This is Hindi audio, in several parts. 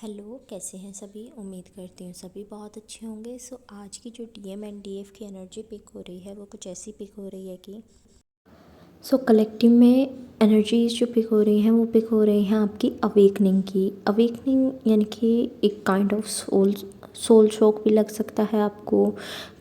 हेलो, कैसे हैं सभी। उम्मीद करती हूँ सभी बहुत अच्छे होंगे। आज की जो डीएम एंड डीएफ की एनर्जी पिक हो रही है वो कुछ ऐसी पिक हो रही है कि कलेक्टिव में एनर्जीज जो पिक हो रही हैं वो पिक हो रही हैं आपकी अवेकनिंग की। अवेकनिंग यानी कि एक काइंड ऑफ सोल शॉक भी लग सकता है आपको,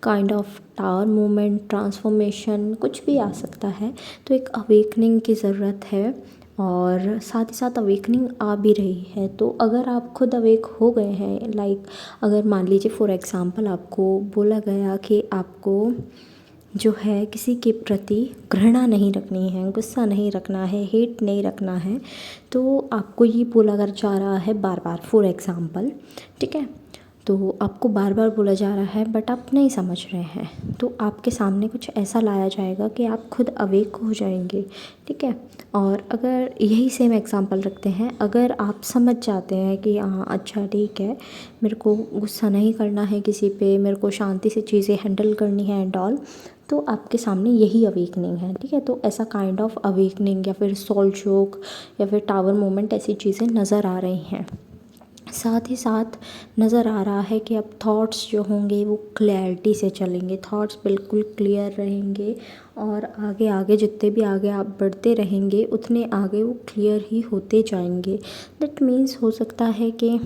kind of tower movement, transformation, कुछ भी आ सकता है। तो एक अवेकनिंग की ज़रूरत है और साथ ही साथ अवेकनिंग आ भी रही है। तो अगर आप खुद अवेक हो गए हैं, लाइक अगर मान लीजिए फॉर एग्ज़ाम्पल आपको बोला गया कि आपको जो है किसी के प्रति घृणा नहीं रखनी है, गुस्सा नहीं रखना है, हेट नहीं रखना है, तो आपको ये बोला कर जा रहा है बार बार, फॉर एग्ज़ाम्पल, ठीक है। तो आपको बार बार बोला जा रहा है बट आप नहीं समझ रहे हैं, तो आपके सामने कुछ ऐसा लाया जाएगा कि आप खुद अवेक हो जाएंगे, ठीक है। और अगर यही सेम एग्ज़ाम्पल रखते हैं, अगर आप समझ जाते हैं कि हाँ अच्छा ठीक है, मेरे को गुस्सा नहीं करना है किसी पे, मेरे को शांति से चीज़ें हैंडल करनी है एंड ऑल, तो आपके सामने यही अवेकनिंग है, ठीक है। तो ऐसा काइंड ऑफ अवेकनिंग या फिर सोल शॉक या फिर टावर मोमेंट ऐसी चीज़ें नज़र आ रही हैं। साथ ही साथ नज़र आ रहा है कि अब थॉट्स जो होंगे वो क्लैरिटी से चलेंगे, थॉट्स बिल्कुल क्लियर रहेंगे और आगे आगे जितने भी आगे आप बढ़ते रहेंगे उतने आगे वो क्लियर ही होते जाएंगे। दैट मीन्स हो सकता है कि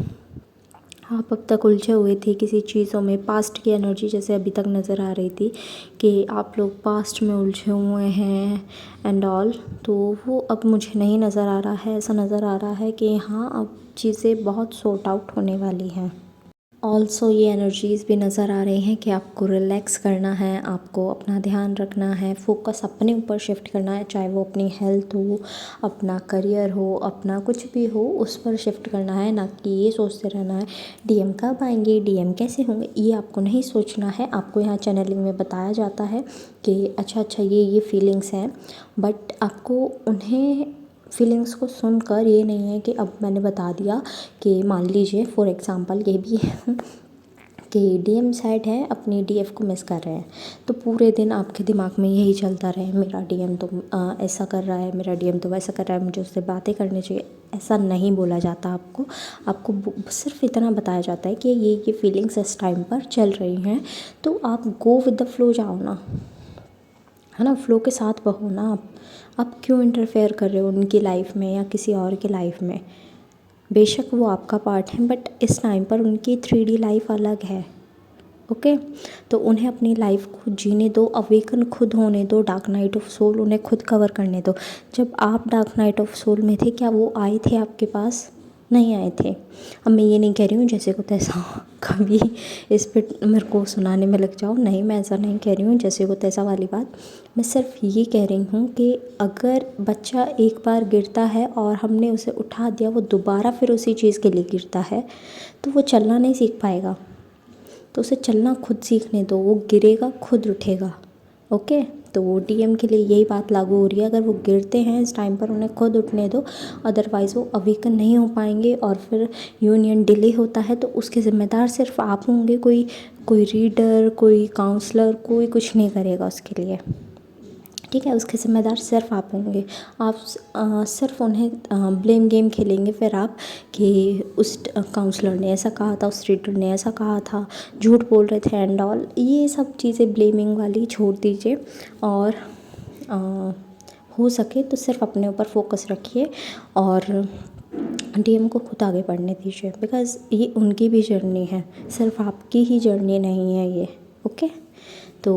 आप अब तक उलझे हुए थे किसी चीज़ों में, पास्ट की एनर्जी जैसे अभी तक नज़र आ रही थी कि आप लोग पास्ट में उलझे हुए हैं एंड ऑल, तो वो अब मुझे नहीं नज़र आ रहा है। ऐसा नज़र आ रहा है कि हाँ अब चीज़ें बहुत सॉर्ट आउट होने वाली हैं। ऑल्सो ये एनर्जीज़ भी नज़र आ रही हैं कि आपको रिलैक्स करना है, आपको अपना ध्यान रखना है, फोकस अपने ऊपर शिफ्ट करना है, चाहे वो अपनी हेल्थ हो, अपना करियर हो, अपना कुछ भी हो, उस पर शिफ्ट करना है। ना कि ये सोचते रहना है डीएम कब आएंगे, डीएम कैसे होंगे, ये आपको नहीं सोचना है। आपको यहाँ चैनलिंग में बताया जाता है कि अच्छा अच्छा ये फीलिंग्स हैं, बट आपको उन्हें फीलिंग्स को सुनकर ये नहीं है कि अब मैंने बता दिया कि मान लीजिए फॉर एग्ज़ाम्पल ये भी कि डीएम साइड है अपनी डीएफ को मिस कर रहे हैं, तो पूरे दिन आपके दिमाग में यही चलता रहे मेरा डीएम तो ऐसा कर रहा है, मेरा डीएम तो वैसा कर रहा है, मुझे उससे बातें करनी चाहिए। ऐसा नहीं बोला जाता आपको। आपको सिर्फ इतना बताया जाता है कि ये फीलिंग्स इस टाइम पर चल रही हैं, तो आप गो विद द फ्लो जाओ ना, है ना, फ्लो के साथ बहो ना। आप क्यों इंटरफेयर कर रहे हो उनकी लाइफ में या किसी और की लाइफ में। बेशक वो आपका पार्ट है बट इस टाइम पर उनकी 3D लाइफ अलग है, ओके। तो उन्हें अपनी लाइफ को जीने दो, अवेकन खुद होने दो, डार्क नाइट ऑफ सोल उन्हें खुद कवर करने दो। जब आप डार्क नाइट ऑफ सोल में थे क्या वो आए थे आपके पास? नहीं आए थे। अब मैं ये नहीं कह रही हूँ जैसे को तैसा कभी इस पे मेरे को सुनाने में लग जाओ, नहीं मैं ऐसा नहीं कह रही हूँ जैसे को तैसा वाली बात। मैं सिर्फ ये कह रही हूँ कि अगर बच्चा एक बार गिरता है और हमने उसे उठा दिया, वो दोबारा फिर उसी चीज़ के लिए गिरता है, तो वो चलना नहीं सीख पाएगा। तो उसे चलना खुद सीखने दो, वो गिरेगा खुद उठेगा, ओके। तो वो डीएम के लिए यही बात लागू हो रही है। अगर वो गिरते हैं इस टाइम पर उन्हें खुद उठने दो, अदरवाइज़ वो अवेकन नहीं हो पाएंगे और फिर यूनियन डिले होता है तो उसके ज़िम्मेदार सिर्फ आप होंगे। कोई कोई रीडर, कोई काउंसलर, कोई कुछ नहीं करेगा उसके लिए, ठीक है। उसके ज़िम्मेदार सिर्फ आप होंगे। आप सिर्फ उन्हें ब्लेम गेम खेलेंगे फिर आप कि उस काउंसलर ने ऐसा कहा था, उस रीडर ने ऐसा कहा था, झूठ बोल रहे थे एंड ऑल। ये सब चीज़ें ब्लेमिंग वाली छोड़ दीजिए और अ, हो सके तो सिर्फ अपने ऊपर फोकस रखिए और डीएम को खुद आगे बढ़ने दीजिए, बिकॉज़ ये उनकी भी जर्नी है, सिर्फ आपकी ही जर्नी नहीं है ये, ओके। तो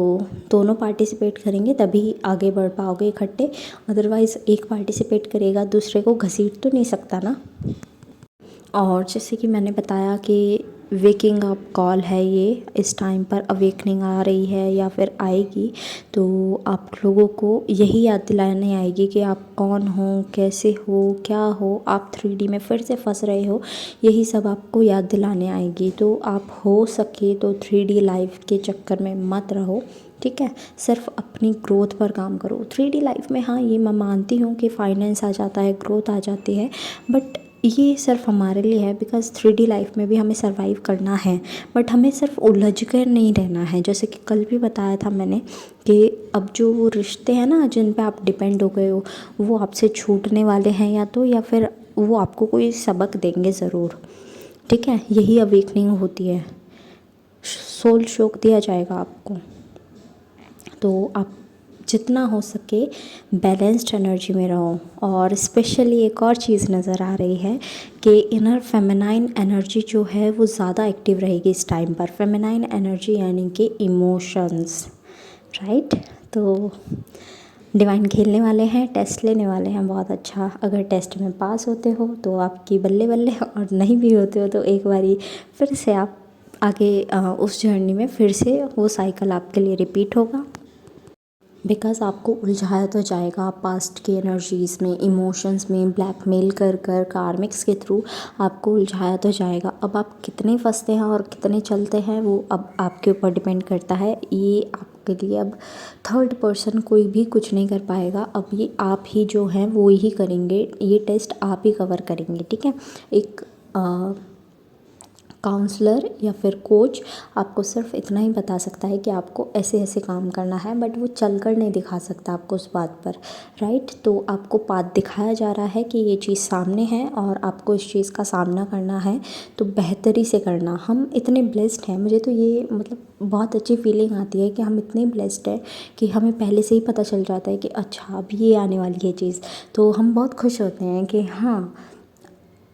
दोनों पार्टिसिपेट करेंगे तभी आगे बढ़ पाओगे इकट्ठे, अदरवाइज़ एक पार्टिसिपेट करेगा दूसरे को घसीट तो नहीं सकता ना। और जैसे कि मैंने बताया कि वेकिंग अप कॉल है ये, इस टाइम पर अवेकनिंग आ रही है या फिर आएगी, तो आप लोगों को यही याद दिलाने आएगी कि आप कौन हो, कैसे हो, क्या हो। आप 3D में फिर से फंस रहे हो, यही सब आपको याद दिलाने आएगी। तो आप हो सके तो 3D लाइफ के चक्कर में मत रहो, ठीक है। सिर्फ अपनी ग्रोथ पर काम करो। 3D लाइफ में हाँ ये मैं मानती हूँ कि फाइनेंस आ जाता है, ग्रोथ आ जाती है, बट ये सिर्फ हमारे लिए है बिकॉज़ 3D लाइफ में भी हमें सर्वाइव करना है, बट हमें सिर्फ उलझ कर नहीं रहना है। जैसे कि कल भी बताया था मैंने कि अब जो वो रिश्ते हैं ना जिन पे आप डिपेंड हो गए हो, वो आपसे छूटने वाले हैं या तो, या फिर वो आपको कोई सबक देंगे ज़रूर। ठीक है, यही अवेकनिंग होती है, सोल शोक दिया जाएगा आपको। तो आप जितना हो सके बैलेंस्ड एनर्जी में रहो। और स्पेशली एक और चीज़ नज़र आ रही है कि इनर फेमिनाइन एनर्जी जो है वो ज़्यादा एक्टिव रहेगी इस टाइम पर। फेमिनाइन एनर्जी यानी कि इमोशंस, राइट। तो डिवाइन खेलने वाले हैं, टेस्ट लेने वाले हैं, बहुत अच्छा। अगर टेस्ट में पास होते हो तो आपकी बल्ले बल्ले, और नहीं भी होते हो तो एक बारी फिर से आप आगे उस जर्नी में फिर से वो साइकिल आपके लिए रिपीट होगा। बिकॉज़ आपको उलझाया तो जाएगा पास्ट की एनर्जीज़ में, इमोशंस में, ब्लैकमेल कर कर कार्मिक्स के थ्रू आपको उलझाया तो जाएगा। अब आप कितने फंसते हैं और कितने चलते हैं वो अब आपके ऊपर डिपेंड करता है। ये आपके लिए अब थर्ड पर्सन कोई भी कुछ नहीं कर पाएगा। अब ये आप ही जो हैं वो ही करेंगे, ये टेस्ट आप ही कवर करेंगे, ठीक है। एक काउंसलर या फिर कोच आपको सिर्फ इतना ही बता सकता है कि आपको ऐसे ऐसे काम करना है, बट वो चलकर नहीं दिखा सकता आपको उस बात पर, राइट। तो आपको पाथ दिखाया जा रहा है कि ये चीज़ सामने है और आपको इस चीज़ का सामना करना है, तो बेहतरी से करना। हम इतने ब्लेस्ड हैं, मुझे तो ये मतलब बहुत अच्छी फीलिंग आती है कि हम इतने ब्लेस्ड हैं कि हमें पहले से ही पता चल जाता है कि अच्छा अब ये आने वाली है चीज़। तो हम बहुत खुश होते हैं कि हाँ,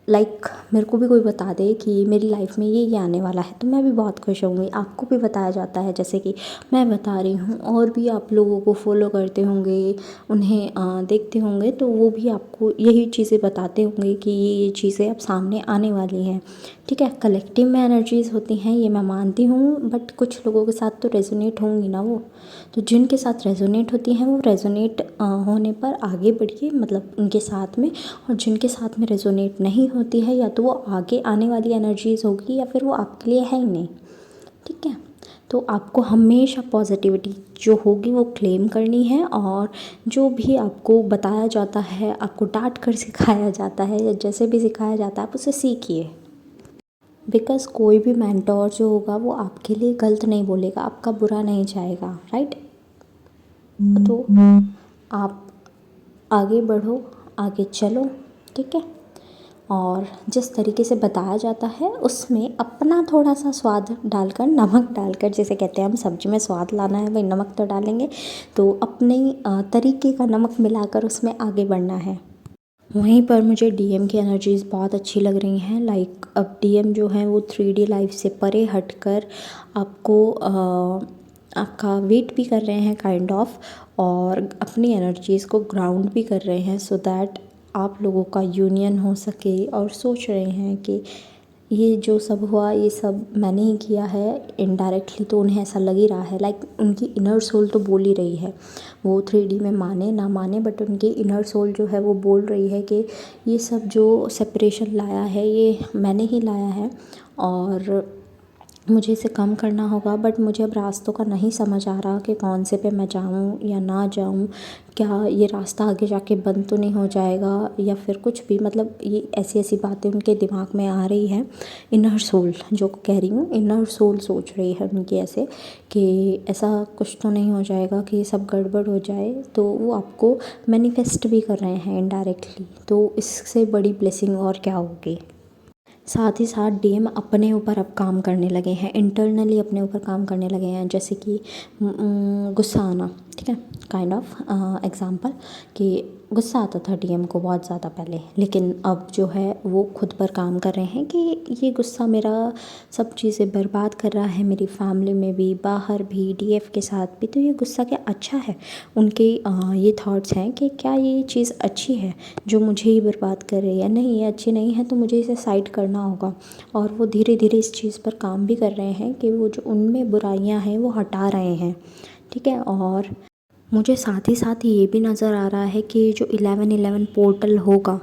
लाइक मेरे को भी कोई बता दे कि मेरी लाइफ में ये आने वाला है तो मैं भी बहुत खुश होंगी। आपको भी बताया जाता है, जैसे कि मैं बता रही हूँ, और भी आप लोगों को फॉलो करते होंगे, उन्हें देखते होंगे, तो वो भी आपको यही चीज़ें बताते होंगे कि ये चीज़ें अब सामने आने वाली हैं, ठीक है। कलेक्टिव में एनर्जीज़ होती हैं, ये मैं मानती हूँ, बट कुछ लोगों के साथ तो रेजोनेट होंगी ना वो। तो जिनके साथ रेजोनेट होती हैं वो रेजोनेट होने पर आगे बढ़िए, मतलब उनके साथ में। और जिनके साथ में रेजोनेट नहीं होती है, या तो वो आगे आने वाली एनर्जीज़ होगी या फिर वो आपके लिए है ही नहीं, ठीक है। तो आपको हमेशा पॉजिटिविटी जो होगी वो क्लेम करनी है, और जो भी आपको बताया जाता है, आपको डांट कर सिखाया जाता है या जैसे भी सिखाया जाता है, आप उसे सीखिए। बिकॉज़ कोई भी मेंटोर जो होगा वो आपके लिए गलत नहीं बोलेगा, आपका बुरा नहीं चाहेगा, राइट। तो आप आगे बढ़ो, आगे चलो, ठीक है। और जिस तरीके से बताया जाता है उसमें अपना थोड़ा सा स्वाद डालकर, नमक डालकर, जैसे कहते हैं हम सब्जी में स्वाद लाना है, भाई नमक तो डालेंगे, तो अपने तरीके का नमक मिलाकर उसमें आगे बढ़ना है। वहीं पर मुझे डीएम की एनर्जीज़ बहुत अच्छी लग रही हैं। लाइक अब डीएम जो है वो 3D लाइफ से परे हटकर आपको आपका वेट भी कर रहे हैं काइंड ऑफ, और अपनी एनर्जीज़ को ग्राउंड भी कर रहे हैं, सो दैट आप लोगों का यूनियन हो सके। और सोच रहे हैं कि ये जो सब हुआ ये सब मैंने ही किया है इनडायरेक्टली, तो उन्हें ऐसा लग ही रहा है। लाइक उनकी इनर सोल तो बोल ही रही है, वो 3D में माने ना माने, बट उनकी इनर सोल जो है वो बोल रही है कि ये सब जो सेपरेशन लाया है ये मैंने ही लाया है, और मुझे इसे कम करना होगा। बट मुझे अब रास्तों का नहीं समझ आ रहा कि कौन से पे मैं जाऊँ या ना जाऊँ, क्या ये रास्ता आगे जाके बंद तो नहीं हो जाएगा, या फिर कुछ भी, मतलब ये ऐसी ऐसी बातें उनके दिमाग में आ रही हैं। इनर सोल जो कह रही हूँ, इनर सोल सोच रही है उनकी ऐसे कि ऐसा कुछ तो नहीं हो जाएगा कि ये सब गड़बड़ हो जाए। तो वो आपको मैनिफेस्ट भी कर रहे हैं इनडायरेक्टली, तो इससे बड़ी ब्लेसिंग और क्या होगी। साथ ही साथ डीएम अपने ऊपर अब काम करने लगे हैं, इंटरनली अपने ऊपर काम करने लगे हैं, जैसे कि गुस्सा आना, ठीक है, काइंड ऑफ एग्जांपल कि गुस्सा आता था डीएम को बहुत ज़्यादा पहले, लेकिन अब जो है वो खुद पर काम कर रहे हैं कि ये गुस्सा मेरा सब चीज़ें बर्बाद कर रहा है, मेरी फैमिली में भी, बाहर भी, डीएफ के साथ भी। तो ये गुस्सा क्या अच्छा है? उनके ये थॉट्स हैं कि क्या ये चीज़ अच्छी है जो मुझे ही बर्बाद कर रही है? नहीं, ये अच्छी नहीं है, तो मुझे इसे साइड करना होगा। और वो धीरे धीरे इस चीज़ पर काम भी कर रहे हैं कि वो जो उनमें बुराइयां हैं वो हटा रहे हैं, ठीक है। और मुझे साथ ही साथ ये भी नज़र आ रहा है कि जो 11/11 पोर्टल होगा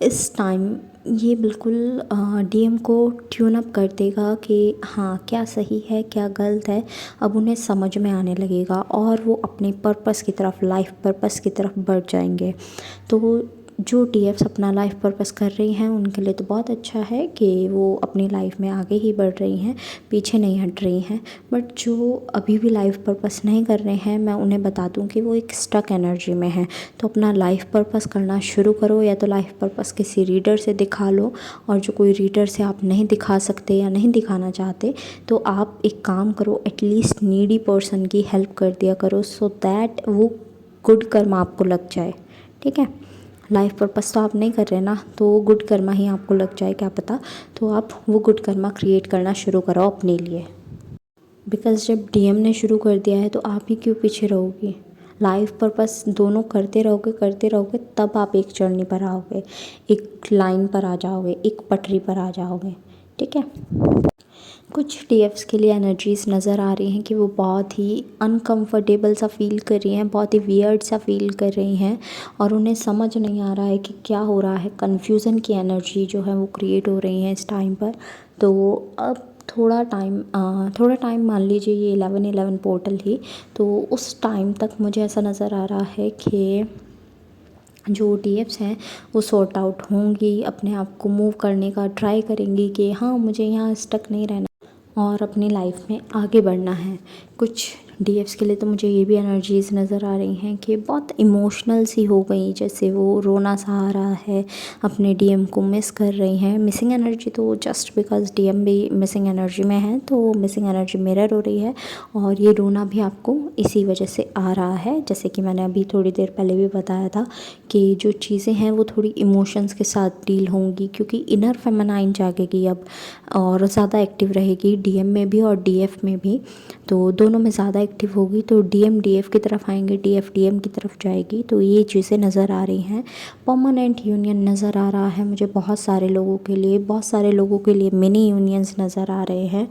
इस टाइम, ये बिल्कुल डीएम को ट्यून अप कर देगा कि हाँ क्या सही है क्या गलत है, अब उन्हें समझ में आने लगेगा और वो अपने पर्पस की तरफ, लाइफ पर्पस की तरफ बढ़ जाएंगे। तो जो डीएफ्स अपना लाइफ पर्पस कर रही हैं उनके लिए तो बहुत अच्छा है कि वो अपनी लाइफ में आगे ही बढ़ रही हैं, पीछे नहीं हट रही हैं। बट जो अभी भी लाइफ पर्पस नहीं कर रहे हैं, मैं उन्हें बता दूं कि वो एक स्टक एनर्जी में हैं। तो अपना लाइफ पर्पस करना शुरू करो, या तो लाइफ पर्पस किसी रीडर से दिखा लो, और जो कोई रीडर से आप नहीं दिखा सकते या नहीं दिखाना चाहते तो आप एक काम करो, एटलीस्ट नीडी पर्सन की हेल्प कर दिया करो, सो दैट वो गुड कर्म आपको लग जाए। ठीक है, लाइफ पर्पस तो आप नहीं कर रहे ना, तो वो गुड कर्मा ही आपको लग जाए, क्या पता। तो आप वो गुड कर्मा क्रिएट करना शुरू करो अपने लिए, बिकॉज़ जब डीएम ने शुरू कर दिया है तो आप ही क्यों पीछे रहोगी। लाइफ पर्पस दोनों करते रहोगे तब आप एक जर्नी पर आओगे, एक लाइन पर आ जाओगे, एक पटरी पर आ जाओगे। ठीक है, कुछ डीएफ्स के लिए एनर्जीज़ नज़र आ रही हैं कि वो बहुत ही अनकंफर्टेबल सा फील कर रही हैं, बहुत ही वियर्ड सा फील कर रही हैं, और उन्हें समझ नहीं आ रहा है कि क्या हो रहा है। कन्फ्यूज़न की एनर्जी जो है वो क्रिएट हो रही है इस टाइम पर। तो अब थोड़ा टाइम मान लीजिए ये 11/11 पोर्टल ही, तो उस टाइम तक मुझे ऐसा नज़र आ रहा है कि जो डीएफ्स हैं वो सॉर्ट आउट होंगी, अपने आप को मूव करने का ट्राई करेंगी कि हाँ मुझे यहाँ स्टक नहीं रहना और अपनी लाइफ में आगे बढ़ना है। कुछ डीएफ्स के लिए तो मुझे ये भी एनर्जीज़ नज़र आ रही हैं कि बहुत इमोशनल सी हो गई, जैसे वो रोना सा आ रहा है, अपने डीएम को मिस कर रही हैं। मिसिंग एनर्जी तो जस्ट बिकॉज डीएम भी मिसिंग एनर्जी में है, तो मिसिंग एनर्जी मिरर हो रही है, और ये रोना भी आपको इसी वजह से आ रहा है। जैसे कि मैंने अभी थोड़ी देर पहले भी बताया था कि जो चीज़ें हैं वो थोड़ी इमोशंस के साथ डील होंगी, क्योंकि इनर फेमिनाइन जागेगी अब और ज़्यादा एक्टिव रहेगी डीएम में भी और डीएफ में भी। तो दोनों में ज़्यादा एक्टिव होगी, तो डीएम डीएफ की तरफ आएंगे, डीएफ डीएम की तरफ जाएगी। तो ये चीज़ें नज़र आ रही हैं। परमानेंट यूनियन नज़र आ रहा है मुझे बहुत सारे लोगों के लिए, बहुत सारे लोगों के लिए मिनी यूनियंस नज़र आ रहे हैं।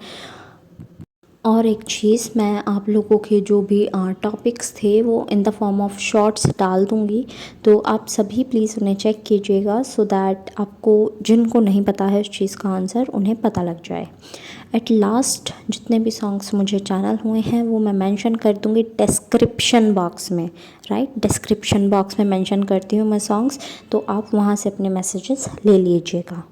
और एक चीज़, मैं आप लोगों के जो भी टॉपिक्स थे वो in the form of shorts डाल दूँगी, तो आप सभी प्लीज़ उन्हें चेक कीजिएगा, सो दैट आपको जिनको नहीं पता है उस चीज़ का आंसर उन्हें पता लग जाए। एट लास्ट जितने भी सॉन्ग्स मुझे चैनल हुए हैं वो मैं मेंशन कर दूँगी डिस्क्रिप्शन बॉक्स में, राइट। डिस्क्रिप्शन बॉक्स में मेंशन करती हूँ मैं सॉन्ग्स, तो आप वहाँ से अपने मैसेजेस ले लीजिएगा।